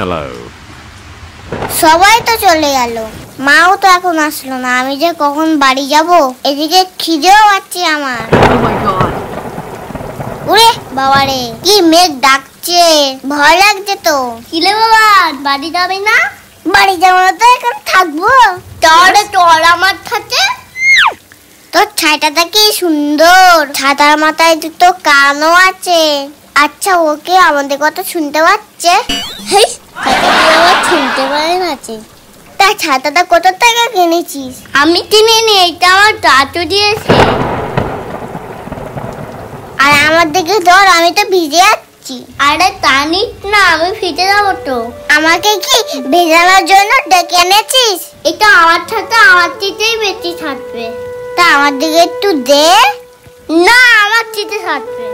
hello. সবাই তো চলে গেল, মাও তো এখন আসলো না। আমি যে কখন বাড়ি যাব, এদিকে খিদেও পাচ্ছে আমার। Oh my god. ওরে বাবারে, কি মেঘ ডাকছে, ভয় লাগছে তো। কিলে বাবা, বাড়ি যাবে না? বাড়ি যাবো না তো এখন থাকবো। তাহলে তোর আমার সাথে। তোর ছাইটাটা কি সুন্দর, ছাতার মাথায় দুটো কানও আছে। আচ্ছা, ওকে আমাদের কথা শুনতে পাচ্ছে? হেই, শুনতে পারে না। তা ছাতাটা কোথা থেকে কিনেছিস? আমি কিনিনি, এটা আমার দাদু দিয়েছে। আর আমার দিকে ধর, আমি তো ভিজে যাচ্ছি। আরে টানিস না, আমি ভিজে যাবো তো। আমাকে কি ভেজানোর জন্য ডেকে এনেছিস? এটা আমার ছাতা, আমার চিতেই বেশি থাকবে। তা আমার দিকে একটু দে। না, আমার চিতে থাকবে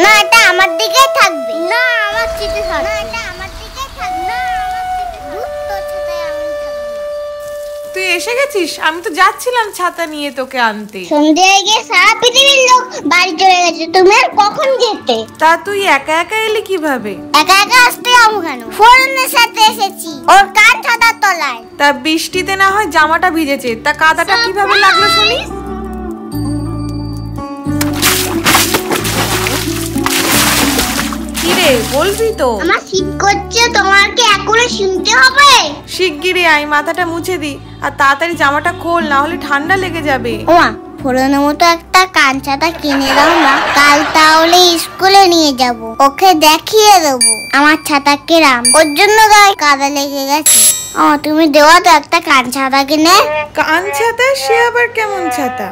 না, এটা আমার দিকেই থাকবে। না, আমার চিতে থাকবে। না, এটা আমার দিকেই থাকবে। না, আমার চিতে তোর ছাতায় আমি থাকবো। তুই এসে গেছিস? আমি তো যাচ্ছিলাম ছাতা নিয়ে তোকে আনতে। সন্ধ্যে হয়ে গিয়ে সারা পৃথিবীর লোক বাড়ি চলে গেছে, তুমি আর কখন যেতে? তা তুই একা একা এলি কিভাবে? একা একা আসতে যাবো কেন? ফোরনের সাথে এসেছি, ওর কান ছাতার তলায়। তা বৃষ্টিতে না হয় জামাটা ভিজেছে, তা কাদাটা কিভাবে লাগলো শুনি? কিরে, বলবি তো? আমার শীত করছে, তোমাকে এখনো শুনতে হবে। শিগগিরই আয়, মাথাটা মুছে দি, আর তাড়াতাড়ি জামাটা খোল, না হলে ঠান্ডা লেগে যাবে। ওমা, ফোরনের মতো একটা কান ছাতা কিনে দাও না, কাল তাহলে স্কুলে নিয়ে যাব, ওকে দেখিয়ে দেবো আমার ছাতা কেরাম। ওর জন্য গায়ে কাদা লেগে গেছে। তুমি দেওয়া তো একটা কান ছাতা কিনে। কান ছাতা? সে আবার কেমন ছাতা?